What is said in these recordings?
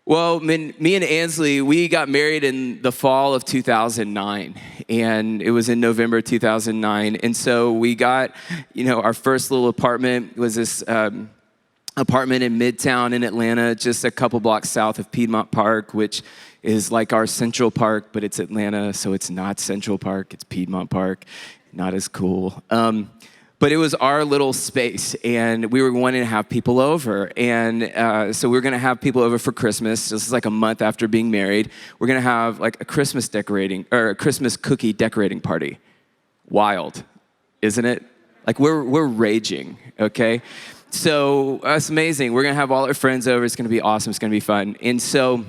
Well, me and Ansley, we got married in the fall of 2009, and it was in November 2009. And so we got, our first little apartment was this apartment in Midtown in Atlanta, just a couple blocks south of Piedmont Park, which is like our Central Park, but it's Atlanta, so it's not Central Park, it's Piedmont Park, not as cool. But it was our little space, and we were wanting to have people over. And so we were going to have people over for Christmas. This is like a month after being married. We're going to have like a Christmas cookie decorating party. Wild, isn't it? Like we're raging, okay? So that's amazing. We're going to have all our friends over. It's going to be awesome. It's going to be fun. And so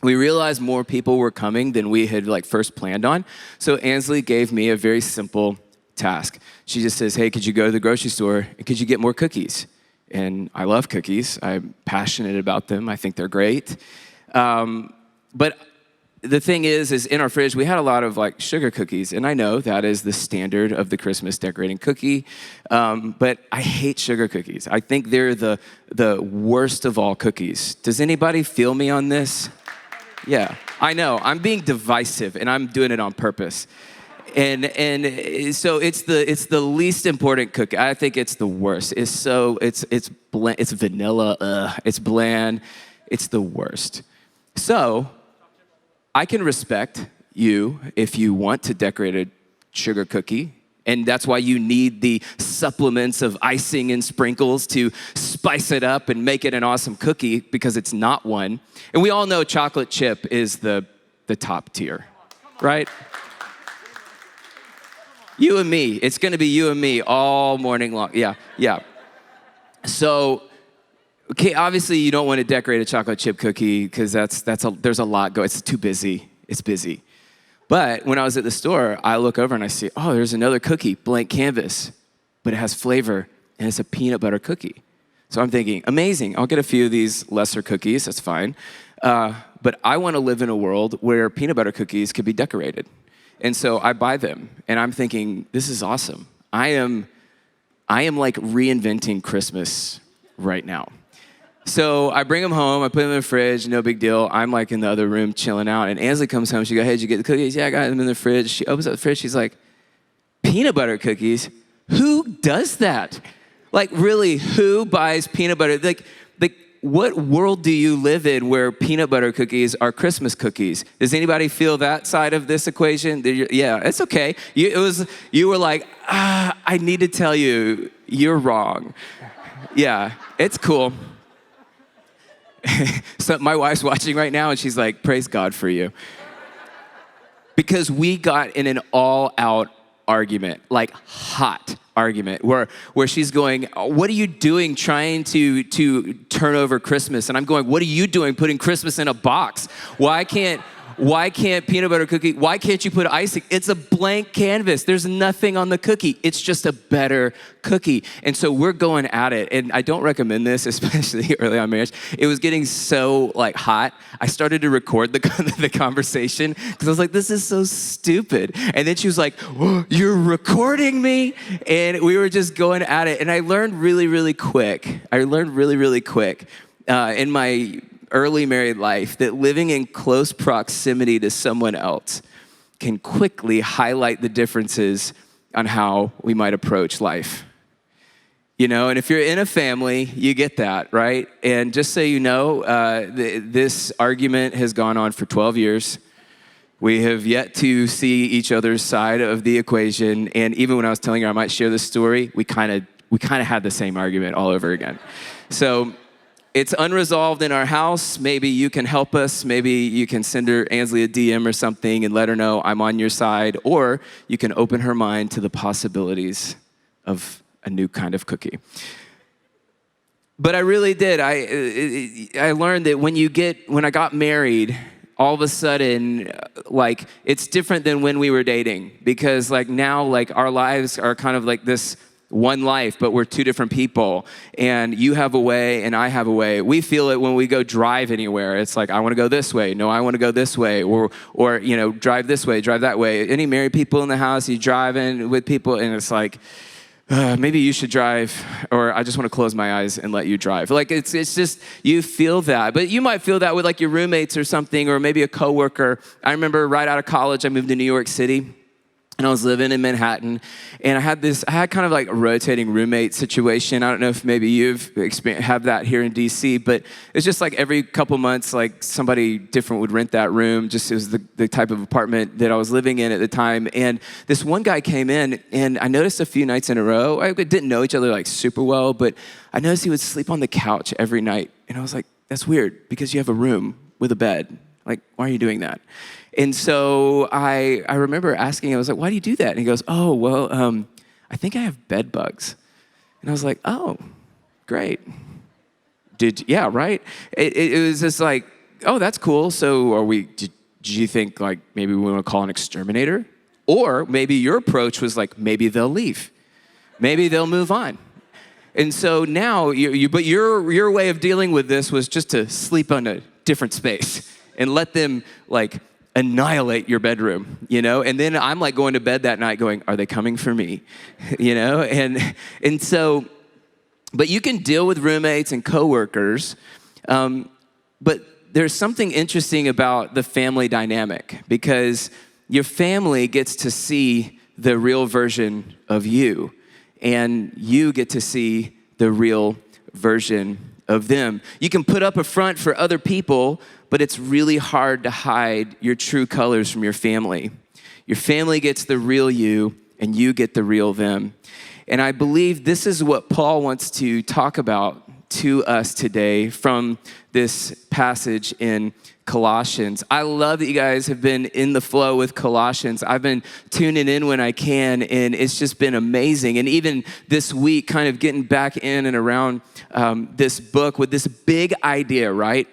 we realized more people were coming than we had first planned on. So Ansley gave me a very simple task. She just says, hey, could you go to the grocery store and could you get more cookies? And I love cookies. I'm passionate about them. I think they're great. But the thing is in our fridge, we had a lot of sugar cookies. And I know that is the standard of the Christmas decorating cookie. But I hate sugar cookies. I think they're the worst of all cookies. Does anybody feel me on this? Yeah, I know. I'm being divisive and I'm doing it on purpose. And so it's the least important cookie. I think it's the worst. It's bland, it's vanilla, it's bland, it's the worst. So I can respect you if you want to decorate a sugar cookie, and that's why you need the supplements of icing and sprinkles to spice it up and make it an awesome cookie, because it's not one. And we all know chocolate chip is the top tier, right? You and me. It's going to be you and me all morning long. Yeah. So, okay, obviously you don't want to decorate a chocolate chip cookie because there's a lot going. It's too busy. It's busy. But when I was at the store, I look over and I see, oh, there's another cookie, blank canvas, but it has flavor and it's a peanut butter cookie. So I'm thinking, amazing. I'll get a few of these lesser cookies. That's fine. But I want to live in a world where peanut butter cookies could be decorated. And so I buy them, and I'm thinking, this is awesome. I am reinventing Christmas right now. So I bring them home, I put them in the fridge, no big deal. I'm in the other room chilling out, and Ansley comes home, she goes, hey, did you get the cookies? Yeah, I got them in the fridge. She opens up the fridge, she's like, peanut butter cookies? Who does that? Really, who buys peanut butter? What world do you live in where peanut butter cookies are Christmas cookies? Does anybody feel that side of this equation? Yeah, it's okay. You were like, I need to tell you, you're wrong. Yeah, it's cool. So my wife's watching right now and she's like, praise God for you. Because we got in an all-out argument, hot argument, where she's going, what are you doing trying to turn over Christmas? And I'm going, what are you doing putting Christmas in a box? Why can't peanut butter cookie, why can't you put icing? It's a blank canvas. There's nothing on the cookie. It's just a better cookie. And so we're going at it. And I don't recommend this, especially early on marriage. It was getting so hot. I started to record the conversation because I was like, this is so stupid. And then she was like, oh, you're recording me? And we were just going at it. And I learned really, really quick. In my early married life that living in close proximity to someone else can quickly highlight the differences on how we might approach life. And if you're in a family, you get that, right? And just so you know, this argument has gone on for 12 years. We have yet to see each other's side of the equation. And even when I was telling her I might share this story, we kind of had the same argument all over again. So it's unresolved in our house. Maybe you can help us. Maybe you can send Ansley a DM or something and let her know I'm on your side. Or you can open her mind to the possibilities of a new kind of cookie. But I really did. I learned that when I got married, all of a sudden, it's different than when we were dating. Because now, our lives are kind of this one life, but we're two different people. And you have a way and I have a way. We feel it when we go drive anywhere. It's I want to go this way. No, I want to go this way. Or drive this way, drive that way. Any married people in the house, you driving with people and it's maybe you should drive, or I just want to close my eyes and let you drive. Like it's just, you feel that. But you might feel that with like your roommates or something, or maybe a coworker. I remember right out of college, I moved to New York City. And I was living in Manhattan, and I had kind of like a rotating roommate situation. I don't know if maybe have that here in DC, but it's just like every couple months, like somebody different would rent that room. Just it was the type of apartment that I was living in at the time. And this one guy came in, and I noticed a few nights in a row, I didn't know each other like super well, but I noticed he would sleep on the couch every night. And I was like, that's weird, because you have a room with a bed. Like, why are you doing that? And so I remember asking, I was like, why do you do that? And he goes, oh, well, I think I have bed bugs. And I was like, oh, great. Yeah, right? It was just like, oh, that's cool. So did you think like maybe we want to call an exterminator? Or maybe your approach was like, maybe they'll leave. Maybe they'll move on. And so now, but your way of dealing with this was just to sleep on a different space and let them like annihilate your bedroom, And then I'm like going to bed that night going, are they coming for me? And so, but you can deal with roommates and coworkers, but there's something interesting about the family dynamic, because your family gets to see the real version of you, and you get to see the real version of them. You can put up a front for other people, but it's really hard to hide your true colors from your family. Your family gets the real you, and you get the real them. And I believe this is what Paul wants to talk about to us today from this passage in Colossians. I love that you guys have been in the flow with Colossians. I've been tuning in when I can, and it's just been amazing. And even this week, kind of getting back in and around this book with this big idea, right?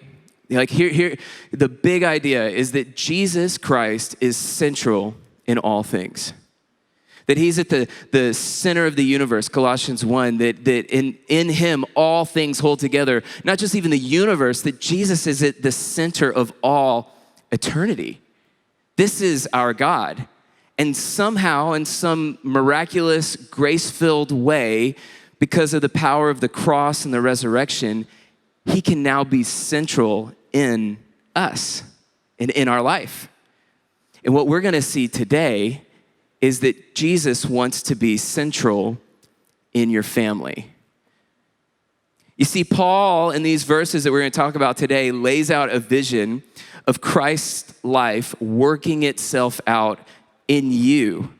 Like here, the big idea is that Jesus Christ is central in all things. That he's at the center of the universe, Colossians 1, that in him all things hold together. Not just even the universe, that Jesus is at the center of all eternity. This is our God. And somehow, in some miraculous, grace-filled way, because of the power of the cross and the resurrection, he can now be central in us and in our life. And what we're going to see today is that Jesus wants to be central in your family. You see, Paul, in these verses that we're going to talk about today, lays out a vision of Christ's life working itself out in you.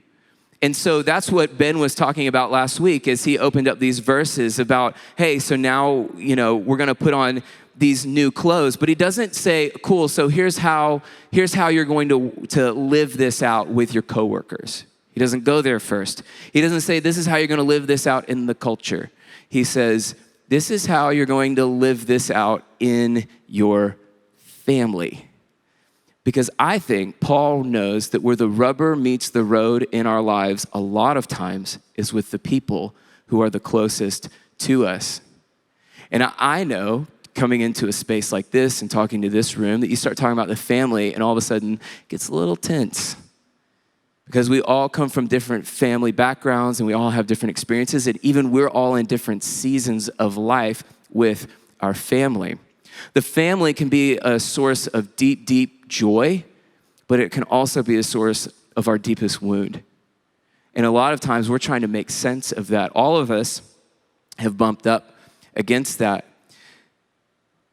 And so that's what Ben was talking about last week as he opened up these verses about, hey, so now, we're going to put on these new clothes. But he doesn't say, cool, so here's how you're going to live this out with your coworkers. He doesn't go there first. He doesn't say, this is how you're going to live this out in the culture. He says, this is how you're going to live this out in your family. Because I think Paul knows that where the rubber meets the road in our lives a lot of times is with the people who are the closest to us. And I know, coming into a space like this and talking to this room, that you start talking about the family and all of a sudden it gets a little tense. Because we all come from different family backgrounds and we all have different experiences, and even we're all in different seasons of life with our family. The family can be a source of deep, deep joy, but it can also be a source of our deepest wound. And a lot of times we're trying to make sense of that. All of us have bumped up against that.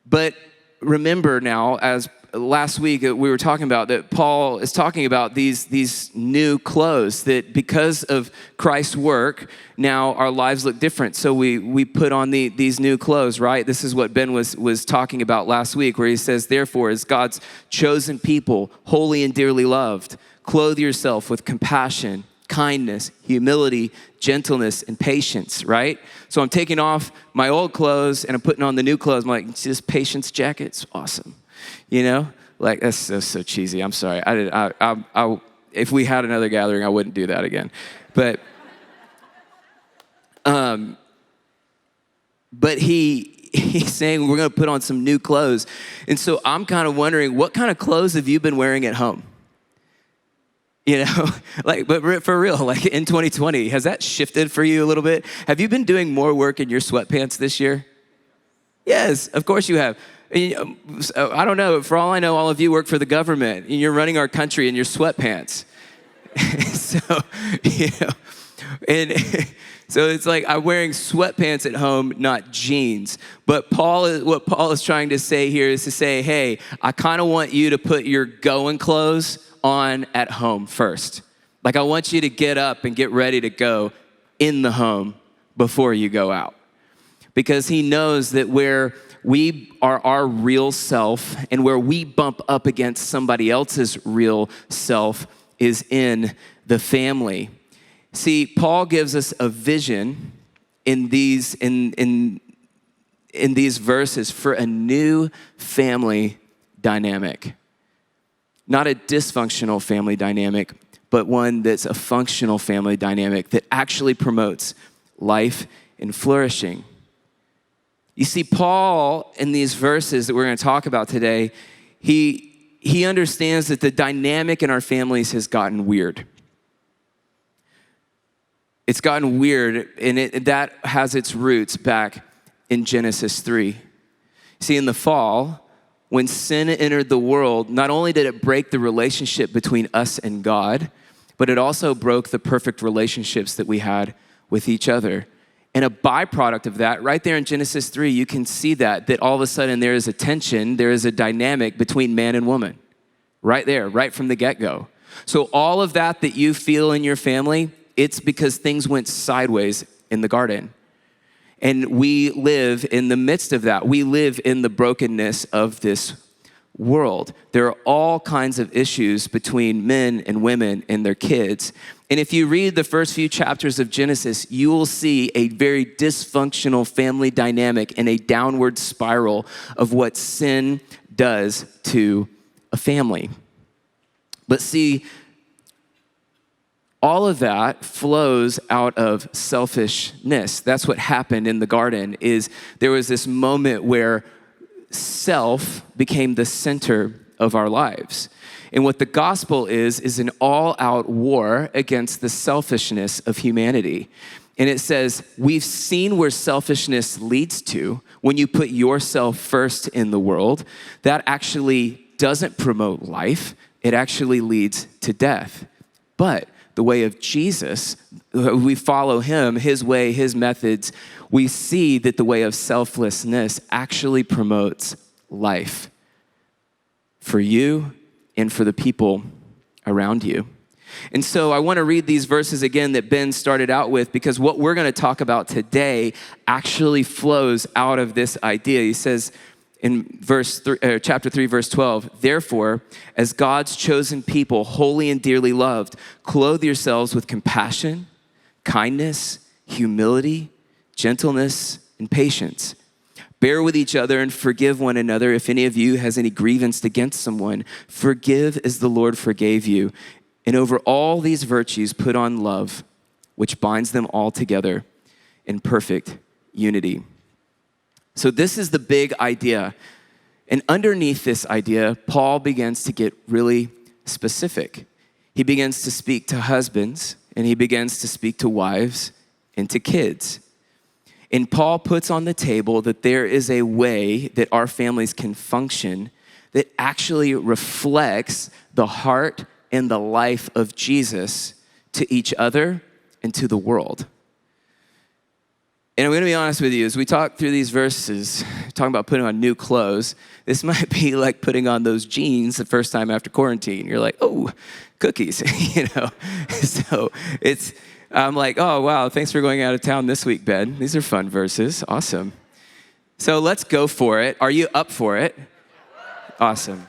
But remember now, as last week we were talking about, that Paul is talking about these new clothes, that because of Christ's work, now our lives look different. So we put on these new clothes, right? This is what Ben was talking about last week, where he says, therefore, as God's chosen people, holy and dearly loved, clothe yourself with compassion, kindness, humility, gentleness, and patience, right? So I'm taking off my old clothes and I'm putting on the new clothes. I'm like, see this patience jacket? It's awesome. Like that's so cheesy. I'm sorry. If we had another gathering, I wouldn't do that again. But he's saying we're going to put on some new clothes. And so I'm kind of wondering, what kind of clothes have you been wearing at home? You know, like, but for real, like in 2020, has that shifted for you a little bit? Have you been doing more work in your sweatpants this year? Yes, of course you have. I don't know, for all I know, all of you work for the government and you're running our country in your sweatpants. So, and so it's like I'm wearing sweatpants at home, not jeans. But what Paul is trying to say here is to say, hey, I kind of want you to put your going clothes on at home first. Like I want you to get up and get ready to go in the home before you go out. Because he knows that where we are our real self and where we bump up against somebody else's real self is in the family. See, Paul gives us a vision in these verses for a new family dynamic. Not a dysfunctional family dynamic, but one that's a functional family dynamic that actually promotes life and flourishing. You see, Paul, in these verses that we're going to talk about today, he understands that the dynamic in our families has gotten weird. It's gotten weird, and that has its roots back in Genesis 3. See, in the fall, when sin entered the world, not only did it break the relationship between us and God, but it also broke the perfect relationships that we had with each other. And a byproduct of that, right there in Genesis 3, you can see that all of a sudden there is a tension, there is a dynamic between man and woman. Right there, right from the get-go. So all of that you feel in your family, it's because things went sideways in the garden. And we live in the midst of that. We live in the brokenness of this world. There are all kinds of issues between men and women and their kids. And if you read the first few chapters of Genesis, you will see a very dysfunctional family dynamic and a downward spiral of what sin does to a family. But see, all of that flows out of selfishness. That's what happened in the garden, is there was this moment where self became the center of our lives. And what the gospel is an all-out war against the selfishness of humanity. And it says, we've seen where selfishness leads to when you put yourself first in the world. That actually doesn't promote life. It actually leads to death. But the way of Jesus, we follow him, his way, his methods, we see that the way of selflessness actually promotes life for you and for the people around you. And so I want to read these verses again that Ben started out with, because what we're going to talk about today actually flows out of this idea. He says in chapter 3, verse 12, therefore, as God's chosen people, holy and dearly loved, clothe yourselves with compassion, kindness, humility, gentleness, and patience. Bear with each other and forgive one another. If any of you has any grievance against someone, forgive as the Lord forgave you. And over all these virtues, put on love, which binds them all together in perfect unity. So this is the big idea. And underneath this idea, Paul begins to get really specific. He begins to speak to husbands, and he begins to speak to wives and to kids. And Paul puts on the table that there is a way that our families can function that actually reflects the heart and the life of Jesus to each other and to the world. And I'm going to be honest with you, as we talk through these verses, talking about putting on new clothes, this might be like putting on those jeans the first time after quarantine. You're like, oh, cookies, So I'm like, oh, wow, thanks for going out of town this week, Ben. These are fun verses. Awesome. So let's go for it. Are you up for it? Awesome.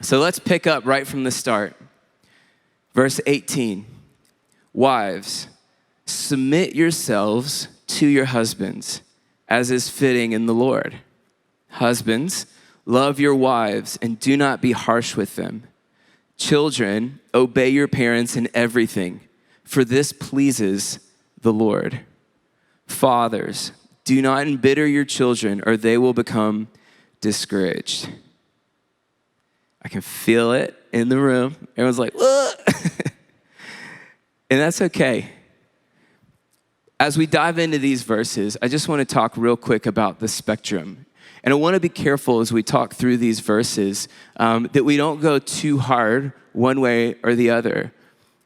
So let's pick up right from the start. Verse 18, wives, submit yourselves to your husbands, as is fitting in the Lord. Husbands, love your wives and do not be harsh with them. Children, obey your parents in everything, for this pleases the Lord. Fathers, do not embitter your children, or they will become discouraged. I can feel it in the room. Everyone's like, "What?" And that's okay. As we dive into these verses, I just want to talk real quick about the spectrum. And I want to be careful as we talk through these verses that we don't go too hard one way or the other.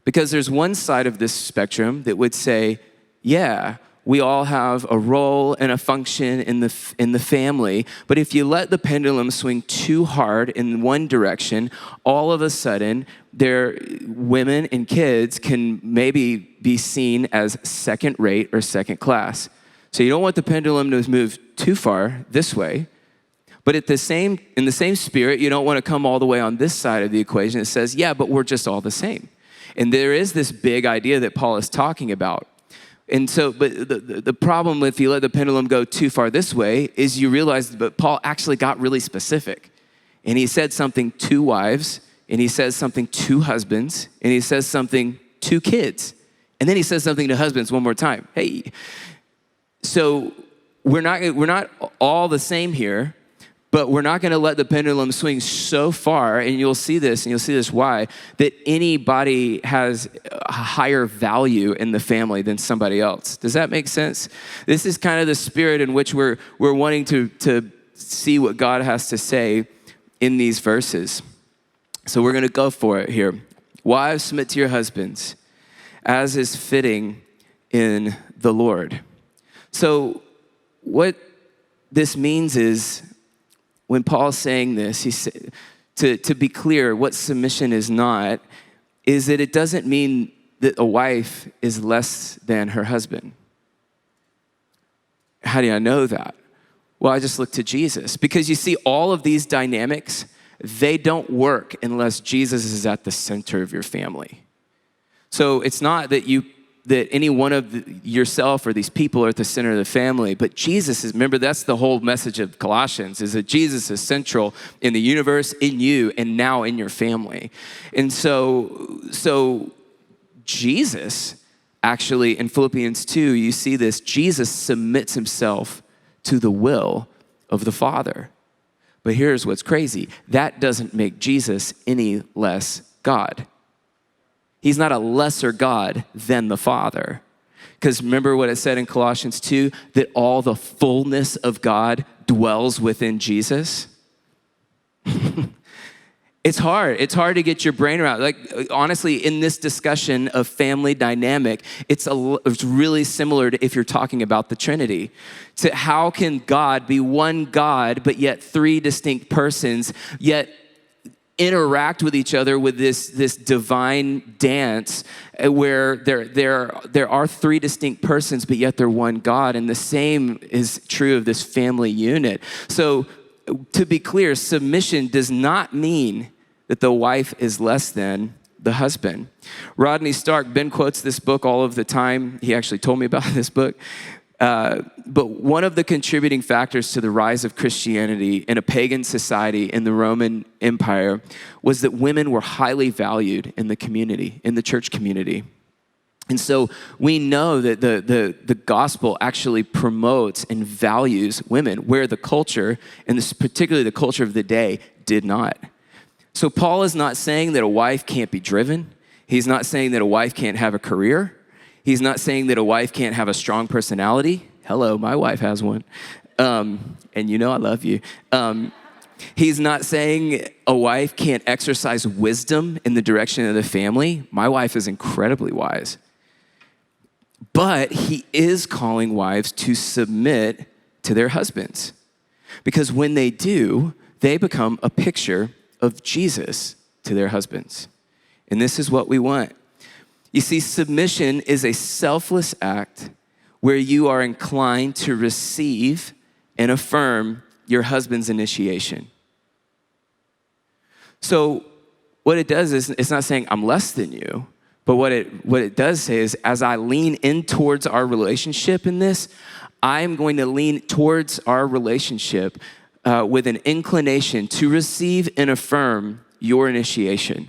Because there's one side of this spectrum that would say, yeah, we all have a role and a function in the family, but if you let the pendulum swing too hard in one direction, all of a sudden, their women and kids can maybe be seen as second rate or second class. So you don't want the pendulum to move too far this way, but in the same spirit, you don't want to come all the way on this side of the equation that says, yeah, but we're just all the same. And there is this big idea that Paul is talking about. And so, but the problem if you let the pendulum go too far this way is you realize that Paul actually got really specific. And he said something to wives, and he says something to husbands, and he says something to kids. And then he says something to husbands one more time. Hey, so we're not all the same here, but we're not going to let the pendulum swing so far, and you'll see this why, that anybody has a higher value in the family than somebody else. Does that make sense? This is kind of the spirit in which we're wanting to see what God has to say in these verses. So we're going to go for it here. Wives, submit to your husbands, as is fitting in the Lord. So what this means is, when Paul's saying this, he said, to be clear, what submission is not, is that it doesn't mean that a wife is less than her husband. How do I know that? Well, I just look to Jesus. Because you see, all of these dynamics, they don't work unless Jesus is at the center of your family. So it's not that any one of yourself or these people are at the center of the family, but Jesus is, remember, that's the whole message of Colossians, is that Jesus is central in the universe, in you, and now in your family. And so Jesus, actually, in Philippians 2, you see this, Jesus submits himself to the will of the Father. But here's what's crazy. That doesn't make Jesus any less God. He's not a lesser God than the Father. Because remember what it said in Colossians 2, that all the fullness of God dwells within Jesus? It's hard. It's hard to get your brain around. Like, honestly, in this discussion of family dynamic, it's really similar to if you're talking about the Trinity. So how can God be one God, but yet three distinct persons, yet interact with each other with this divine dance where there are three distinct persons, but yet they're one God. And the same is true of this family unit. So to be clear, submission does not mean that the wife is less than the husband. Rodney Stark, Ben quotes this book all of the time. He actually told me about this book. But one of the contributing factors to the rise of Christianity in a pagan society in the Roman Empire was that women were highly valued in the community, in the church community. And so we know that the gospel actually promotes and values women, where the culture, and this, particularly the culture of the day, did not. So Paul is not saying that a wife can't be driven. He's not saying that a wife can't have a career. He's not saying that a wife can't have a strong personality. Hello, my wife has one. And you know I love you. He's not saying a wife can't exercise wisdom in the direction of the family. My wife is incredibly wise. But he is calling wives to submit to their husbands. Because when they do, they become a picture of Jesus to their husbands. And this is what we want. You see, submission is a selfless act where you are inclined to receive and affirm your husband's initiation. So what it does is, it's not saying I'm less than you, but what it does say is, as I lean in towards our relationship in this, I'm going to lean towards our relationship with an inclination to receive and affirm your initiation.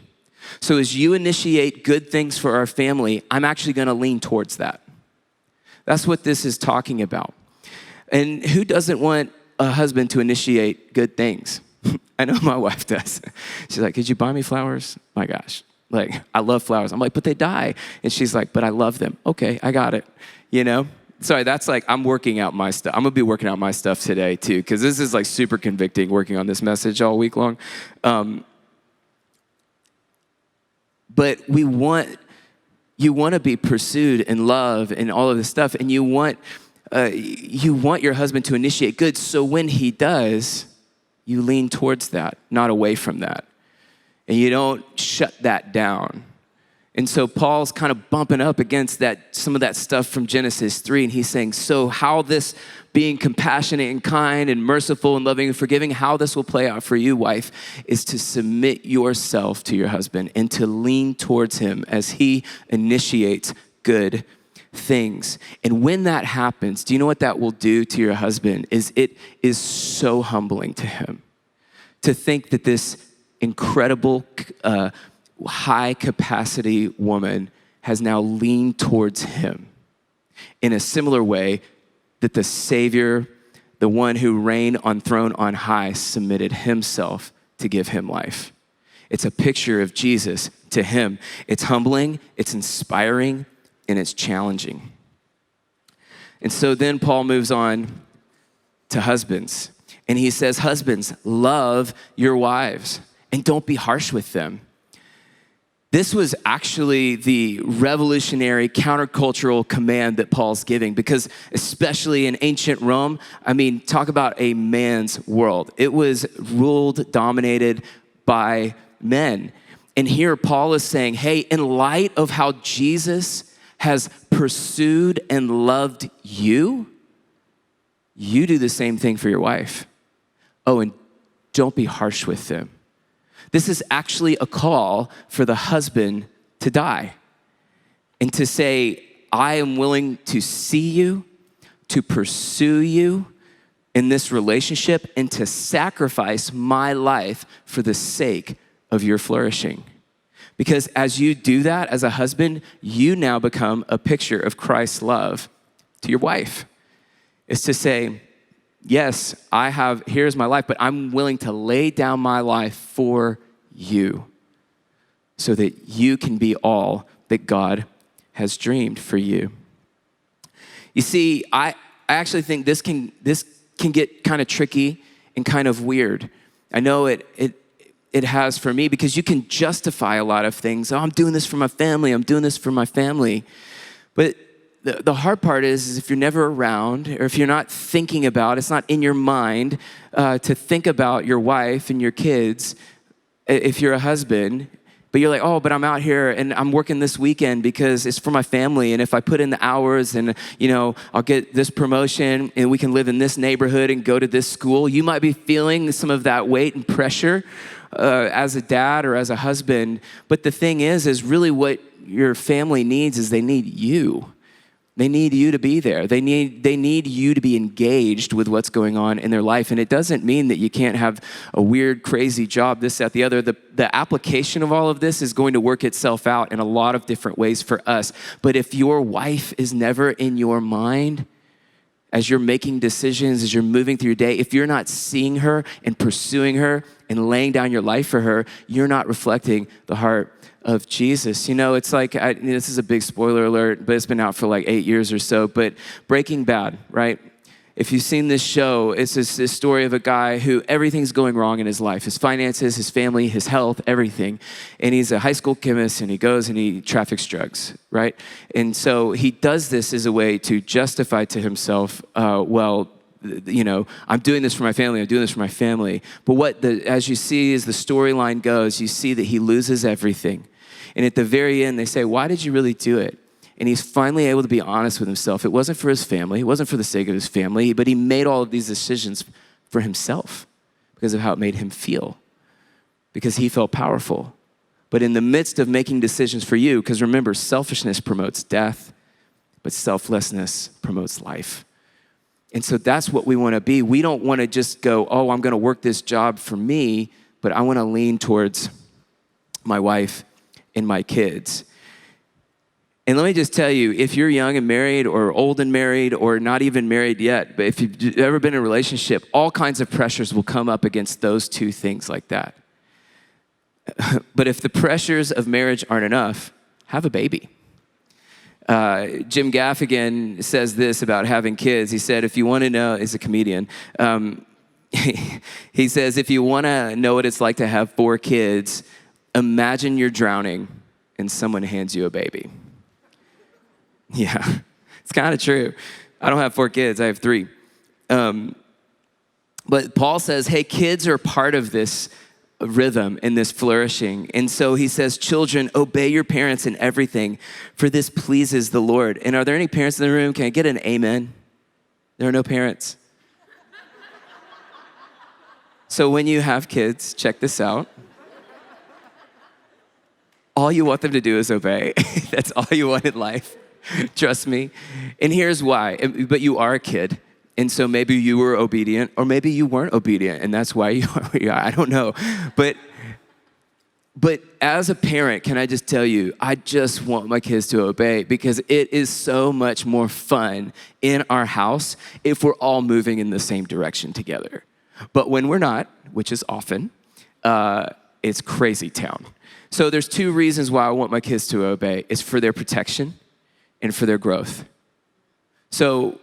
So as you initiate good things for our family, I'm actually going to lean towards that. That's what this is talking about. And who doesn't want a husband to initiate good things? I know my wife does. She's like, could you buy me flowers? My gosh. Like, I love flowers. I'm like, but they die. And she's like, but I love them. Okay, I got it. You know? Sorry, that's like, I'm working out my stuff. I'm going to be working out my stuff today too, because this is like super convicting working on this message all week long. But you want to be pursued and love and all of this stuff, and you want your husband to initiate good. So when he does, you lean towards that, not away from that. And you don't shut that down. And so Paul's kind of bumping up against some of that stuff from Genesis 3, and he's saying, so how this being compassionate and kind and merciful and loving and forgiving, how this will play out for you, wife, is to submit yourself to your husband and to lean towards him as he initiates good things. And when that happens, do you know what that will do to your husband? It is so humbling to him to think that this incredible, high capacity woman has now leaned towards him in a similar way that the Savior, the one who reigned on throne on high, submitted himself to give him life. It's a picture of Jesus to him. It's humbling, it's inspiring, and it's challenging. And so then Paul moves on to husbands. And he says, husbands, love your wives and don't be harsh with them. This was actually the revolutionary countercultural command that Paul's giving, because especially in ancient Rome, I mean, talk about a man's world. It was ruled, dominated by men. And here Paul is saying, hey, in light of how Jesus has pursued and loved you, you do the same thing for your wife. Oh, and don't be harsh with them. This is actually a call for the husband to die and to say, I am willing to see you, to pursue you in this relationship, and to sacrifice my life for the sake of your flourishing. Because as you do that as a husband, you now become a picture of Christ's love to your wife. It's to say, yes, here's my life, but I'm willing to lay down my life for you so that you can be all that God has dreamed for you. You see, I actually think this can get kind of tricky and kind of weird. I know it has for me, because you can justify a lot of things. Oh, I'm doing this for my family. I'm doing this for my family. But the hard part is if you're never around, or if you're not thinking about, it's not in your mind to think about your wife and your kids, if you're a husband, but you're like, oh, but I'm out here and I'm working this weekend because it's for my family. And if I put in the hours and, I'll get this promotion and we can live in this neighborhood and go to this school. You might be feeling some of that weight and pressure as a dad or as a husband. But the thing is really what your family needs is they need you. They need you to be there. They need you to be engaged with what's going on in their life. And it doesn't mean that you can't have a weird, crazy job, this, that, the other. The application of all of this is going to work itself out in a lot of different ways for us. But if your wife is never in your mind, as you're making decisions, as you're moving through your day, if you're not seeing her and pursuing her and laying down your life for her, you're not reflecting the heart of Jesus. It's like, this is a big spoiler alert, but it's been out for like 8 years or so, but Breaking Bad, right? If you've seen this show, it's this story of a guy who everything's going wrong in his life, his finances, his family, his health, everything. And he's a high school chemist, and he goes and he traffics drugs, right? And so he does this as a way to justify to himself, I'm doing this for my family, I'm doing this for my family. But as you see, as the storyline goes, you see that he loses everything. And at the very end, they say, why did you really do it? And he's finally able to be honest with himself. It wasn't for his family. It wasn't for the sake of his family, but he made all of these decisions for himself because of how it made him feel, because he felt powerful. But in the midst of making decisions for you, because remember, selfishness promotes death, but selflessness promotes life. And so that's what we want to be. We don't want to just go, oh, I'm going to work this job for me, but I want to lean towards my wife and my kids. And let me just tell you, if you're young and married or old and married or not even married yet, but if you've ever been in a relationship, all kinds of pressures will come up against those two things like that. But if the pressures of marriage aren't enough, have a baby. Jim Gaffigan says this about having kids. He said, if you want to know, he's a comedian. He says, if you want to know what it's like to have 4 kids, imagine you're drowning and someone hands you a baby. Yeah, it's kind of true. I don't have 4 kids, I have 3. But Paul says, hey, kids are part of this rhythm and this flourishing. And so he says, children, obey your parents in everything, for this pleases the Lord. And are there any parents in the room? Can I get an amen? There are no parents. So when you have kids, check this out. All you want them to do is obey. That's all you want in life. Trust me. And here's why. But you are a kid. And so maybe you were obedient, or maybe you weren't obedient, and that's why you are. I don't know. But as a parent, can I just tell you, I just want my kids to obey, because it is so much more fun in our house if we're all moving in the same direction together. But when we're not, which is often, it's crazy town. So there's 2 reasons why I want my kids to obey. It's for their protection and for their growth. So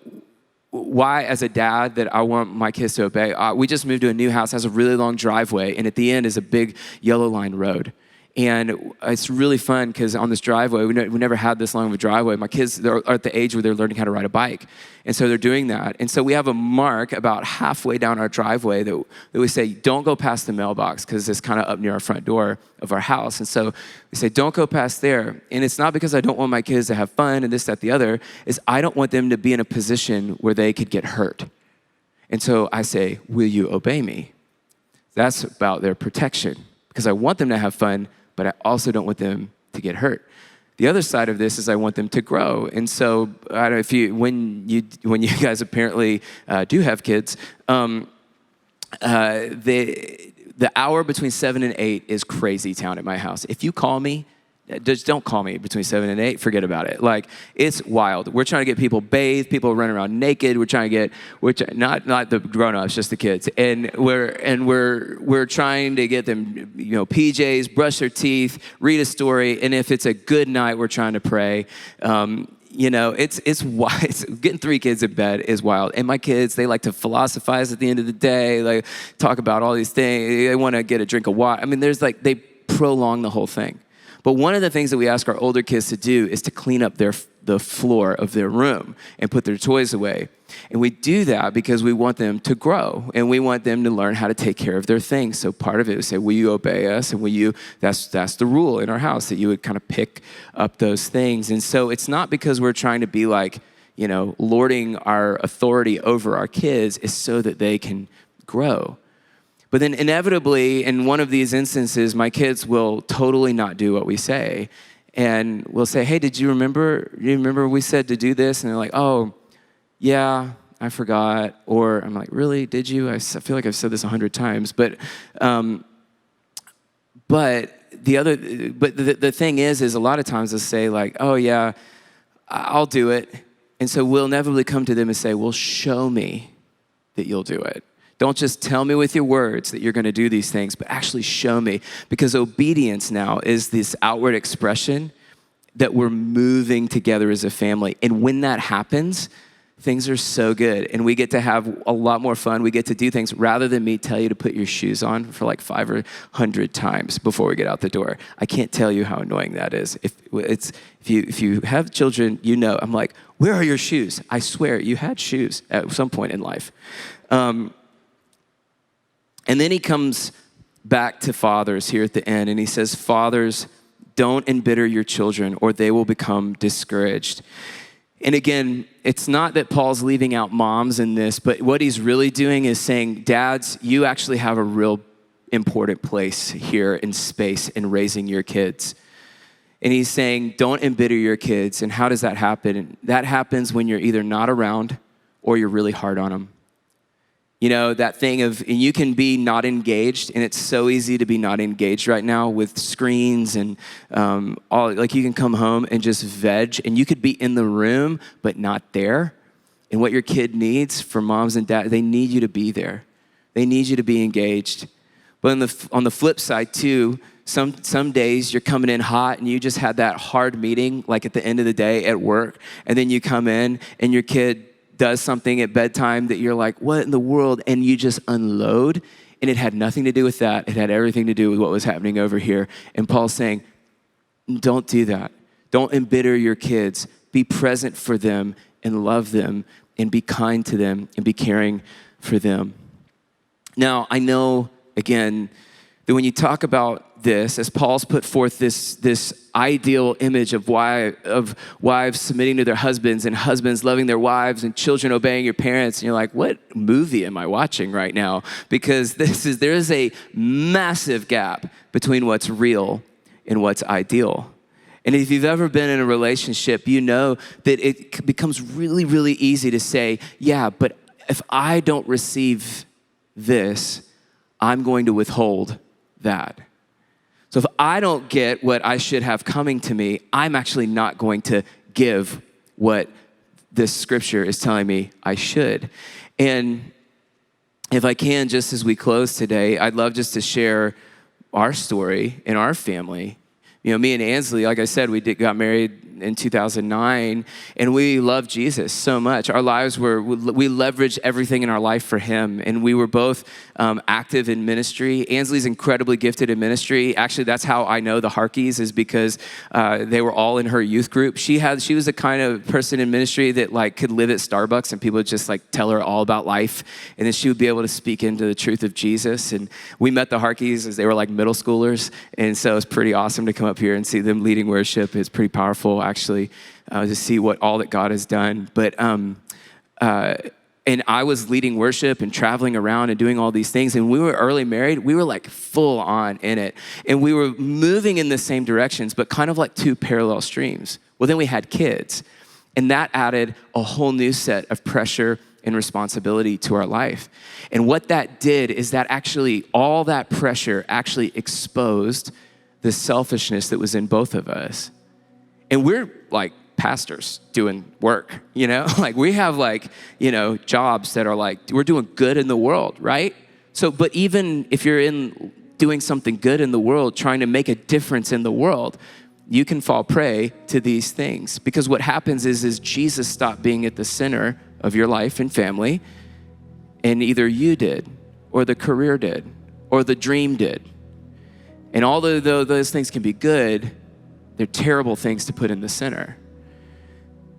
why, as a dad, that I want my kids to obey? We just moved to a new house, has a really long driveway, and at the end is a big yellow line road. And it's really fun because on this driveway, we never had this long of a driveway. My kids, they're at the age where they're learning how to ride a bike. And so they're doing that. And so we have a mark about halfway down our driveway that we say, don't go past the mailbox, because it's kind of up near our front door of our house. And so we say, don't go past there. And it's not because I don't want my kids to have fun and this, that, the other. It's I don't want them to be in a position where they could get hurt. And so I say, will you obey me? That's about their protection, because I want them to have fun, but I also don't want them to get hurt. The other side of this is I want them to grow. And so I don't know when you guys apparently do have kids, the hour between 7 and 8 is crazy town at my house. If you call me, just don't call me between 7 and 8. Forget about it. Like, it's wild. We're trying to get people bathed. People running around naked. We're trying to get, not the grown-ups, just the kids. And we're trying to get them, PJs, brush their teeth, read a story. And if it's a good night, we're trying to pray. It's wild. Getting 3 kids in bed is wild. And my kids, they like to philosophize at the end of the day. Like, talk about all these things. They want to get a drink of water. I mean, they prolong the whole thing. But one of the things that we ask our older kids to do is to clean up the floor of their room and put their toys away. And we do that because we want them to grow, and we want them to learn how to take care of their things. So part of it is say, will you obey us? And that's the rule in our house, that you would kind of pick up those things. And so it's not because we're trying to be like, lording our authority over our kids. It's so that they can grow. But then inevitably, in one of these instances, my kids will totally not do what we say. And we'll say, hey, did you remember? We said to do this? And they're like, oh, yeah, I forgot. Or I'm like, really, did you? I feel like I've said this 100 times. But the thing is a lot of times they'll say like, oh, yeah, I'll do it. And so we'll inevitably come to them and say, well, show me that you'll do it. Don't just tell me with your words that you're going to do these things, but actually show me. Because obedience now is this outward expression that we're moving together as a family. And when that happens, things are so good. And we get to have a lot more fun. We get to do things rather than me tell you to put your shoes on for like 500 times before we get out the door. I can't tell you how annoying that is. If you have children, I'm like, where are your shoes? I swear you had shoes at some point in life. And then he comes back to fathers here at the end, and he says, fathers, don't embitter your children, or they will become discouraged. And again, it's not that Paul's leaving out moms in this, but what he's really doing is saying, dads, you actually have a real important place here in space in raising your kids. And he's saying, don't embitter your kids. And how does that happen? That happens when you're either not around or you're really hard on them. You know, that thing of, and you can be not engaged, and it's so easy to be not engaged right now with screens and all, like you can come home and just veg, and you could be in the room, but not there. And what your kid needs from moms and dads, they need you to be there. They need you to be engaged. But on the flip side too, some days you're coming in hot and you just had that hard meeting, like at the end of the day at work, and then you come in and your kid does something at bedtime that you're like, what in the world? And you just unload, and it had nothing to do with that. It had everything to do with what was happening over here. And Paul's saying, don't do that. Don't embitter your kids. Be present for them and love them and be kind to them and be caring for them. Now, I know, again, that when you talk about this, as Paul's put forth this ideal image of wives submitting to their husbands and husbands loving their wives and children obeying your parents, and you're like, what movie am I watching right now? Because there is a massive gap between what's real and what's ideal. And if you've ever been in a relationship, you know that it becomes really, really easy to say, yeah, but if I don't receive this, I'm going to withhold that. So if I don't get what I should have coming to me, I'm actually not going to give what this scripture is telling me I should. And if I can, just as we close today, I'd love just to share our story in our family. You know, me and Ansley, like I said, got married in 2009, and we loved Jesus so much. Our lives we leveraged everything in our life for him, and we were both active in ministry. Ansley's incredibly gifted in ministry. Actually, that's how I know the Harkeys, is because they were all in her youth group. She was the kind of person in ministry that like could live at Starbucks, and people would just like tell her all about life, and then she would be able to speak into the truth of Jesus. And we met the Harkeys as they were like middle schoolers, and so it's pretty awesome to come up here and see them leading worship. It's pretty powerful, actually, to see all that God has done. But and I was leading worship and traveling around and doing all these things. And we were early married. We were like full on in it. And we were moving in the same directions, but kind of like two parallel streams. Well, then we had kids. And that added a whole new set of pressure and responsibility to our life. And what that did is that actually all that pressure actually exposed the selfishness that was in both of us. And we're like pastors doing work, you know? Like we have like, you know, jobs that are like, we're doing good in the world, right? So, but even if you're in doing something good in the world, trying to make a difference in the world, you can fall prey to these things. Because what happens is Jesus stopped being at the center of your life and family, and either you did, or the career did, or the dream did. And although those things can be good, they're terrible things to put in the center.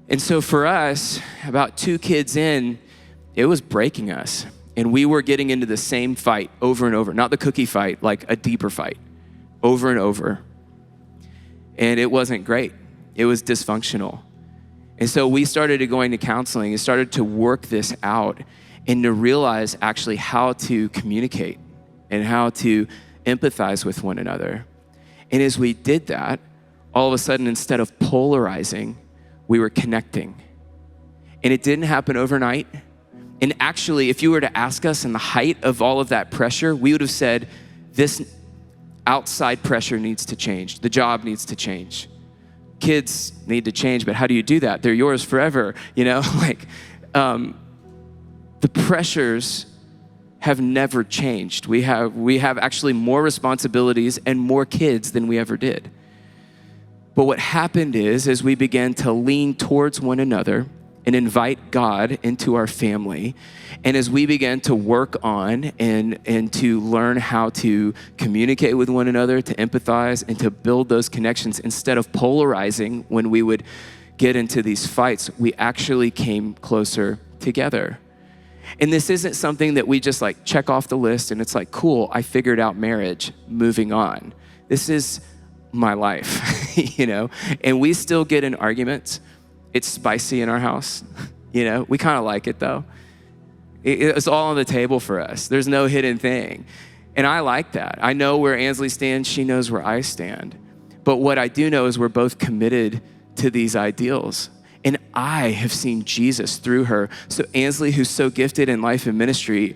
And so for us, about 2 kids in, it was breaking us. And we were getting into the same fight over and over. Not the cookie fight, like a deeper fight, over and over. And it wasn't great. It was dysfunctional. And so we started going to counseling and started to work this out and to realize actually how to communicate and how to empathize with one another. And as we did that, all of a sudden, instead of polarizing, we were connecting. And it didn't happen overnight. And actually, if you were to ask us in the height of all of that pressure, we would have said, this outside pressure needs to change. The job needs to change. Kids need to change, but how do you do that? They're yours forever, you know? Like, the pressures have never changed. We have actually more responsibilities and more kids than we ever did. But what happened is, as we began to lean towards one another and invite God into our family, and as we began to work on and to learn how to communicate with one another, to empathize and to build those connections, instead of polarizing when we would get into these fights, we actually came closer together. And this isn't something that we just like check off the list and it's like, cool, I figured out marriage, moving on. This is my life, you know? And we still get in arguments. It's spicy in our house, you know? We kind of like it though. It's all on the table for us. There's no hidden thing. And I like that. I know where Ansley stands. She knows where I stand. But what I do know is we're both committed to these ideals. And I have seen Jesus through her. So Ansley, who's so gifted in life and ministry,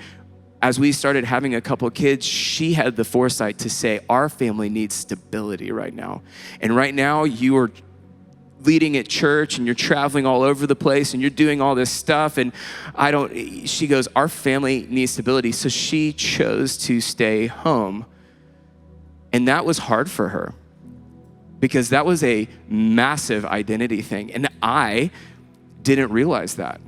as we started having a couple of kids, she had the foresight to say, our family needs stability right now. And right now you are leading at church and you're traveling all over the place and you're doing all this stuff. And she goes, our family needs stability. So she chose to stay home. And that was hard for her because that was a massive identity thing. And I didn't realize that.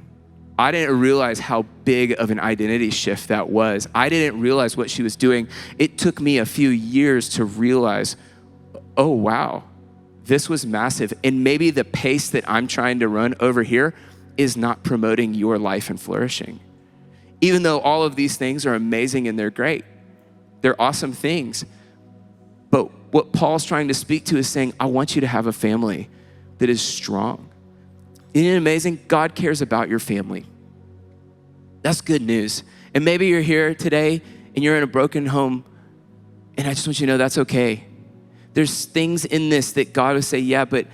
I didn't realize how big of an identity shift that was. I didn't realize what she was doing. It took me a few years to realize, oh, wow, this was massive. And maybe the pace that I'm trying to run over here is not promoting your life and flourishing. Even though all of these things are amazing and they're great. They're awesome things. But what Paul's trying to speak to is saying, I want you to have a family that is strong. Isn't it amazing? God cares about your family. That's good news. And maybe you're here today and you're in a broken home, and I just want you to know that's okay. There's things in this that God will say, yeah, but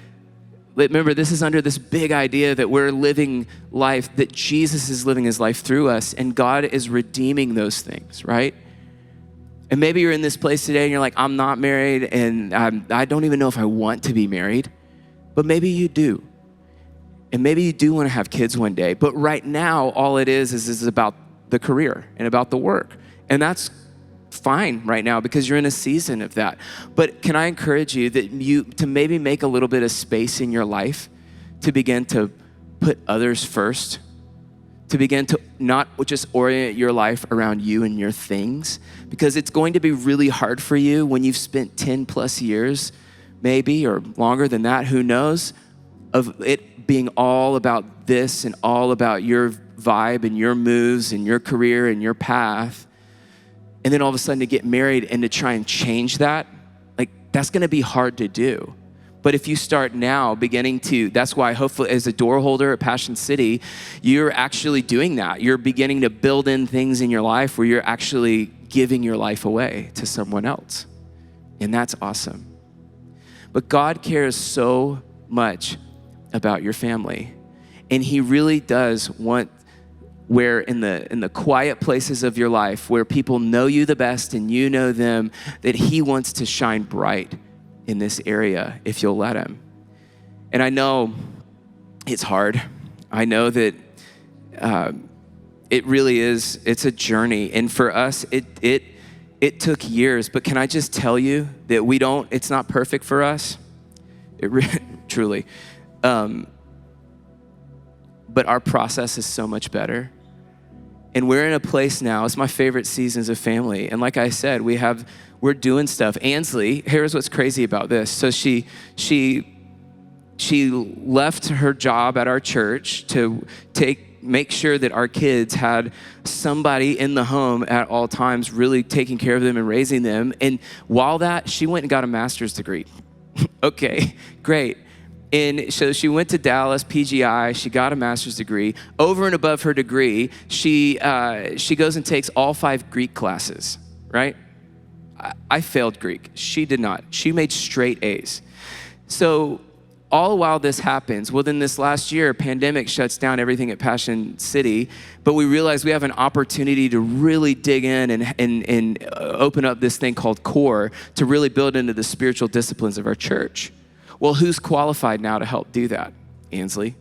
remember, this is under this big idea that we're living life, that Jesus is living his life through us, and God is redeeming those things, right? And maybe you're in this place today and you're like, I'm not married and I don't even know if I want to be married, but maybe you do. And maybe you do want to have kids one day, but right now, all it is about the career and about the work. And that's fine right now because you're in a season of that. But can I encourage you to maybe make a little bit of space in your life to begin to put others first, to begin to not just orient your life around you and your things, because it's going to be really hard for you when you've spent 10 plus years, maybe, or longer than that, who knows, of it being all about this and all about your vibe and your moves and your career and your path. And then all of a sudden to get married and to try and change that, like that's gonna be hard to do. But if you start now that's why hopefully as a door holder at Passion City, you're actually doing that. You're beginning to build in things in your life where you're actually giving your life away to someone else. And that's awesome. But God cares so much about your family. And he really does want where in the quiet places of your life, where people know you the best and you know them, that he wants to shine bright in this area if you'll let him. And I know it's hard. I know that it really is, it's a journey. And for us, it took years, but can I just tell you that it's not perfect for us. Truly. But our process is so much better. And we're in a place now, it's my favorite seasons of family. And like I said, we're doing stuff. Ansley, here's what's crazy about this. So she left her job at our church to make sure that our kids had somebody in the home at all times, really taking care of them and raising them. And while that, she went and got a master's degree. Okay, great. And so she went to Dallas, PGI, she got a master's degree. Over and above her degree, she goes and takes all 5 Greek classes, right? I failed Greek, she did not. She made straight A's. So all while this happens, well then this last year, pandemic shuts down everything at Passion City, but we realize we have an opportunity to really dig in and open up this thing called Core to really build into the spiritual disciplines of our church. Well, who's qualified now to help do that? Ansley.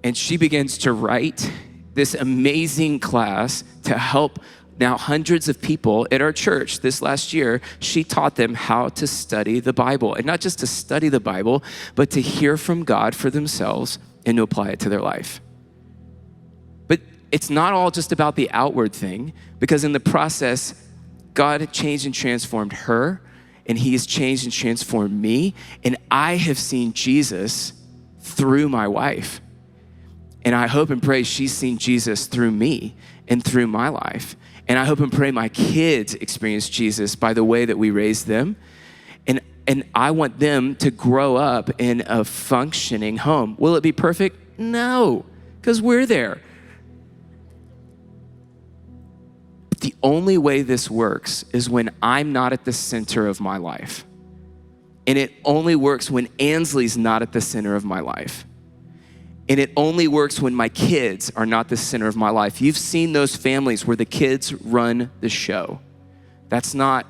And she begins to write this amazing class to help now hundreds of people at our church this last year. She taught them how to study the Bible, and not just to study the Bible, but to hear from God for themselves and to apply it to their life. But it's not all just about the outward thing, because in the process, God had changed and transformed her, and he has changed and transformed me. And I have seen Jesus through my wife. And I hope and pray she's seen Jesus through me and through my life. And I hope and pray my kids experience Jesus by the way that we raise them. And I want them to grow up in a functioning home. Will it be perfect? No, because we're there. The only way this works is when I'm not at the center of my life. And it only works when Ansley's not at the center of my life. And it only works when my kids are not the center of my life. You've seen those families where the kids run the show. That's not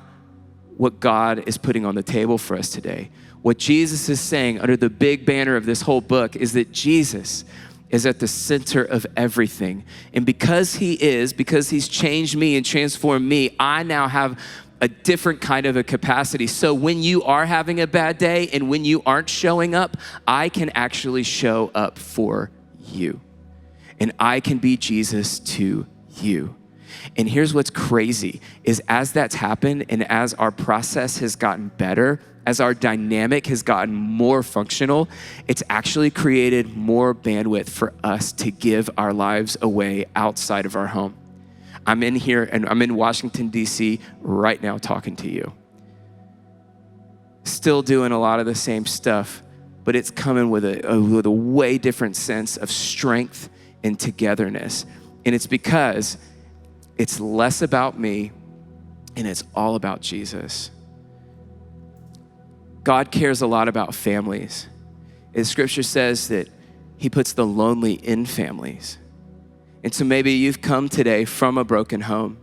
what God is putting on the table for us today. What Jesus is saying under the big banner of this whole book is that Jesus is at the center of everything. And because he's changed me and transformed me, I now have a different kind of a capacity. So when you are having a bad day and when you aren't showing up, I can actually show up for you. And I can be Jesus to you. And here's what's crazy is as that's happened and as our process has gotten better, as our dynamic has gotten more functional, it's actually created more bandwidth for us to give our lives away outside of our home. I'm in here and I'm in Washington, D.C. right now talking to you. Still doing a lot of the same stuff, but it's coming with a way different sense of strength and togetherness. And it's because it's less about me and it's all about Jesus. God cares a lot about families. The scripture says that he puts the lonely in families. And so maybe you've come today from a broken home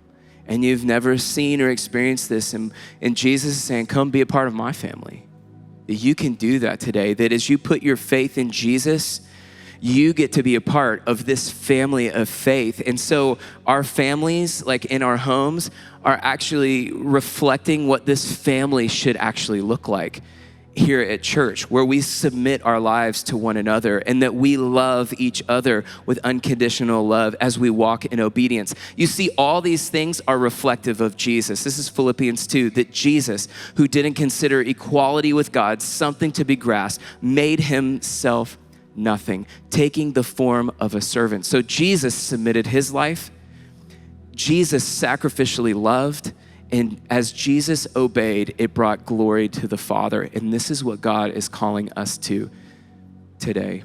and you've never seen or experienced this. And Jesus is saying, come be a part of my family. That you can do that today. That as you put your faith in Jesus, you get to be a part of this family of faith. And so our families, like in our homes, are actually reflecting what this family should actually look like here at church, where we submit our lives to one another and that we love each other with unconditional love as we walk in obedience. You see, all these things are reflective of Jesus. This is Philippians 2, that Jesus, who didn't consider equality with God something to be grasped, made himself nothing, taking the form of a servant. So Jesus submitted his life. Jesus sacrificially loved. And as Jesus obeyed, it brought glory to the Father. And this is what God is calling us to today.